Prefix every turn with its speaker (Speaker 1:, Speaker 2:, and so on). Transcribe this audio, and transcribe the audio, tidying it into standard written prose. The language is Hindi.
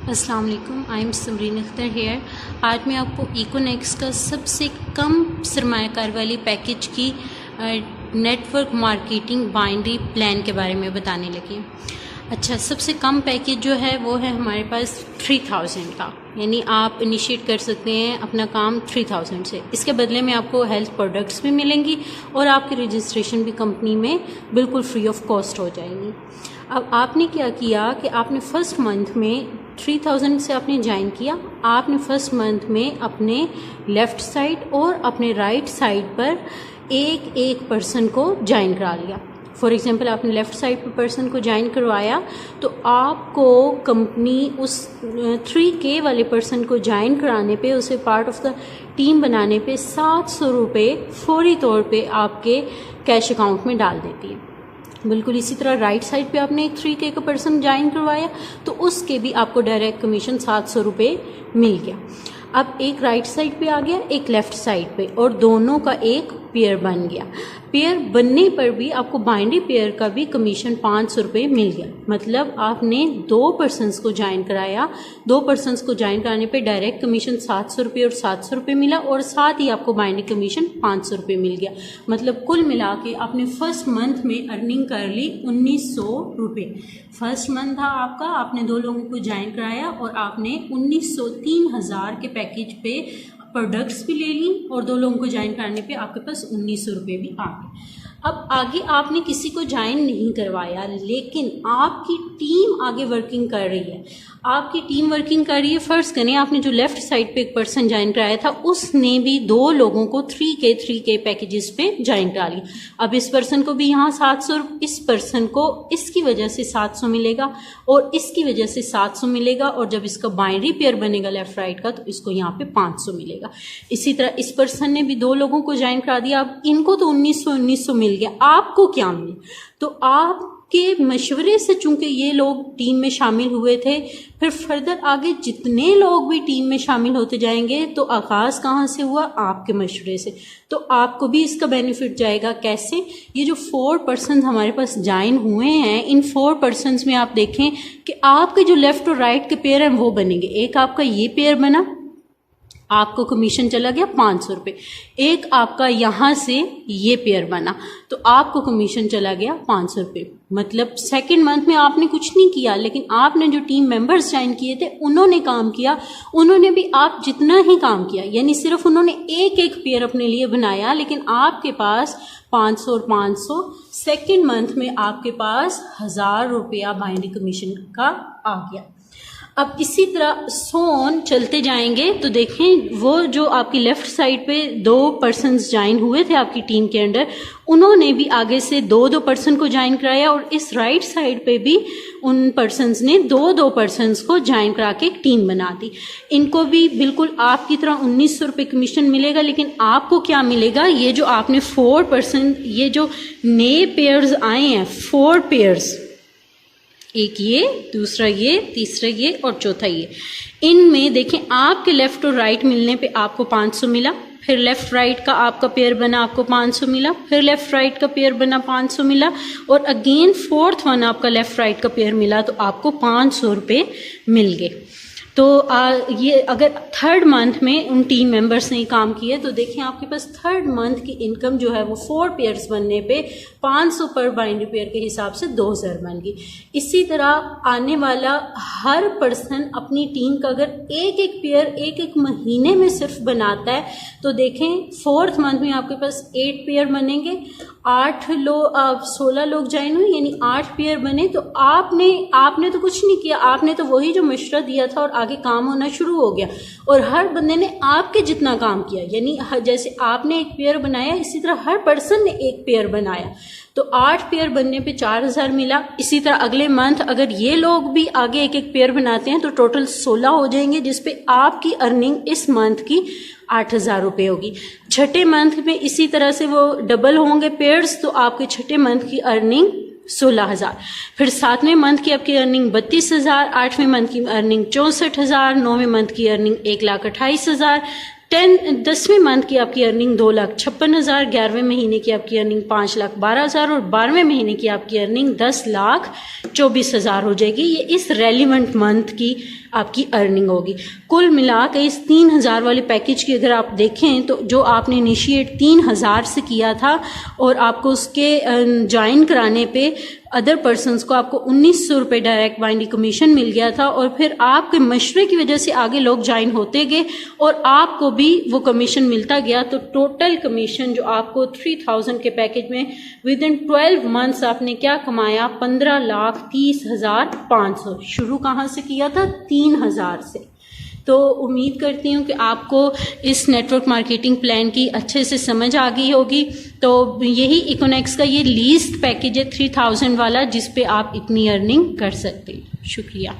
Speaker 1: अस्सलाम वालेकुम, I am Samreen Akhtar here. आज मैं आपको इकोनेक्स का सबसे कम सरमायाकार वाली पैकेज की नेटवर्क मार्केटिंग बाइनरी प्लान के बारे में बताने लगी। अच्छा, सबसे कम पैकेज जो है वो है हमारे पास 3000 का, यानी आप इनिशिएट कर सकते हैं अपना काम 3000 से। इसके बदले में आपको हेल्थ प्रोडक्ट्स भी मिलेंगी और आपकी रजिस्ट्रेशन भी कंपनी में बिल्कुल फ्री ऑफ कॉस्ट हो जाएगी। अब आपने क्या किया कि आपने फर्स्ट मंथ में 3000 से आपने ज्वाइन किया। आपने फर्स्ट मंथ में अपने लेफ़्ट साइड और अपने राइट साइड पर एक एक पर्सन को ज्वाइन करा लिया। फॉर एग्जांपल आपने लेफ़्ट साइड पर पर्सन को ज्वाइन करवाया तो आपको कंपनी उस 3K वाले पर्सन को ज्वाइन कराने पे, उसे पार्ट ऑफ द टीम बनाने पे 700 रुपये फौरी तौर पे आपके कैश अकाउंट में डाल देती है। बिल्कुल इसी तरह राइट साइड पे आपने एक 3K का पर्सन ज्वाइन करवाया तो उसके भी आपको डायरेक्ट कमीशन 700 रुपये मिल गया। अब एक राइट साइड पे आ गया, एक लेफ़्ट साइड पे, और दोनों का एक पेयर बन गया। पेयर बनने पर भी आपको बाइनरी पेयर का भी कमीशन 500 रुपये मिल गया। मतलब आपने 2 पर्सनस को ज्वाइन कराया, 2 पर्सनस को ज्वाइन कराने पे डायरेक्ट कमीशन 700 रुपये और 700 रुपये मिला, और साथ ही आपको बाइनरी कमीशन 500 रुपये मिल गया। मतलब कुल मिला के आपने फर्स्ट मंथ में अर्निंग कर ली 1900 रुपये। फर्स्ट मंथ था आपका, आपने 2 लोगों को ज्वाइन कराया और आपने 1900 3000 के पैकेज पे प्रोडक्ट्स भी ले ली और 2 लोगों को ज्वाइन कराने पे आपके पास 1900 रुपये भी आ गए। अब आगे आपने किसी को ज्वाइन नहीं करवाया, लेकिन आपकी टीम आगे वर्किंग कर रही है। आपकी टीम वर्किंग कर रही है। फर्ज करें आपने जो लेफ्ट साइड पे एक पर्सन ज्वाइन कराया था उसने भी 2 लोगों को 3K पैकेजेस पे ज्वाइन करा लिया। अब इस पर्सन को भी यहाँ 700, इस पर्सन को इसकी वजह से 700 मिलेगा और इसकी वजह से 700 मिलेगा, और जब इसका बाइनरी पेयर बनेगा लेफ्ट राइट का तो इसको यहाँ पे 500 मिलेगा। इसी तरह इस पर्सन ने भी 2 लोगों को ज्वाइन करा दिया। अब इनको तो 1900 मिल गया, आपको क्या मिले? तो आपके मशवरे से चूंकि ये लोग टीम में शामिल हुए थे, फिर फर्दर आगे जितने लोग भी टीम में शामिल होते जाएंगे तो आगाज कहाँ से हुआ? आपके मशवरे से। तो आपको भी इसका बेनिफिट जाएगा। कैसे? ये जो 4 पर्सन हमारे पास ज्वाइन हुए हैं, इन 4 पर्सन में आप देखें कि आपके जो लेफ्ट और राइट के पेयर हैं वो बनेंगे। एक आपका ये पेयर बना, आपको कमीशन चला गया 500 रुपये। एक आपका यहाँ से ये पेयर बना तो आपको कमीशन चला गया 500 रुपये। मतलब सेकेंड मंथ में आपने कुछ नहीं किया, लेकिन आपने जो टीम मेंबर्स ज्वाइन किए थे उन्होंने काम किया, उन्होंने भी आप जितना ही काम किया, यानी सिर्फ उन्होंने एक एक पेयर अपने लिए बनाया, लेकिन आपके पास 500 और 500 सेकेंड मंथ में आपके पास 1000 रुपया बाइनरी कमीशन का आ गया। अब इसी तरह सोन चलते जाएंगे तो देखें वो जो आपकी लेफ्ट साइड पे 2 पर्सन्स ज्वाइन हुए थे आपकी टीम के अंडर, उन्होंने भी आगे से 2 पर्सन को ज्वाइन कराया, और इस राइट साइड पे भी उन पर्सन्स ने 2 पर्सन्स को ज्वाइन करा के एक टीम बना दी। इनको भी बिल्कुल आपकी तरह 1900 रुपये कमीशन मिलेगा, लेकिन आपको क्या मिलेगा? ये जो आपने 4 पर्सन, ये जो नए पेयर्स आए हैं, 4 पेयर्स, एक ये, दूसरा ये, तीसरा ये और चौथा ये, इनमें देखें आपके लेफ्ट और राइट मिलने पे आपको 500 मिला, फिर लेफ्ट राइट का आपका पेयर बना आपको 500 मिला, फिर लेफ्ट राइट का पेयर बना 500 मिला, और अगेन 4th वन आपका लेफ्ट राइट का पेयर मिला तो आपको 500 रुपये मिल गए। तो ये अगर थर्ड मंथ में उन टीम मेंबर्स ने काम किए तो देखें आपके पास थर्ड मंथ की इनकम जो है वो 4 पेयर्स बनने पे 500 पर बाइनरी पेयर के हिसाब से 2000 बन गई। इसी तरह आने वाला हर पर्सन अपनी टीम का अगर एक एक पेयर एक एक महीने में सिर्फ बनाता है तो देखें 4th मंथ में आपके पास 8 पेयर बनेंगे, 16 लोग ज्वाइन हुए यानी 8 पेयर बने। तो आपने तो कुछ नहीं किया, आपने तो वही जो मशवरा दिया था और आगे काम होना शुरू हो गया, और हर बंदे ने आपके जितना काम किया, यानी जैसे आपने एक पेयर बनाया इसी तरह हर पर्सन ने एक पेयर बनाया, तो 8 पेयर बनने पे 4000 मिला। इसी तरह अगले मंथ अगर ये लोग भी आगे एक एक पेयर बनाते हैं तो टोटल 16 हो जाएंगे, जिसपे आपकी अर्निंग इस मंथ की 8000 रुपये होगी। छठे मंथ में इसी तरह से वो डबल होंगे पेयर्स, तो आपके छठे मंथ की अर्निंग 16000, फिर 7वें मंथ की आपकी अर्निंग 32000, 8वें मंथ की अर्निंग 64000, 9वें मंथ की अर्निंग 1,28,000, 10वें मंथ की आपकी अर्निंग 2,56,000, 11वें महीने की आपकी अर्निंग 5,12,000 और 12वें महीने की आपकी अर्निंग 10,24,000 हो जाएगी। ये इस रेलिवेंट मंथ की आपकी अर्निंग होगी। कुल मिला के इस 3000 वाले पैकेज की अगर आप देखें तो जो आपने इनिशिएट 3000 से किया था और आपको उसके ज्वाइन कराने पे अदर पर्सनस को आपको 1900 रुपये डायरेक्ट बाइंडिंग कमीशन मिल गया था, और फिर आपके मशवरे की वजह से आगे लोग ज्वाइन होते गए और आपको भी वो कमीशन मिलता गया। तो टोटल कमीशन जो आपको 3000 के पैकेज में विद इन 12 मंथ्स आपने क्या कमाया, 15,30,500। शुरू कहाँ से किया था? 3000 से। तो उम्मीद करती हूँ कि आपको इस नेटवर्क मार्केटिंग प्लान की अच्छे से समझ आ गई होगी। तो यही इकोनेक्स का ये लीस्ट पैकेज है 3000 वाला, जिस पे आप इतनी अर्निंग कर सकते हैं। शुक्रिया।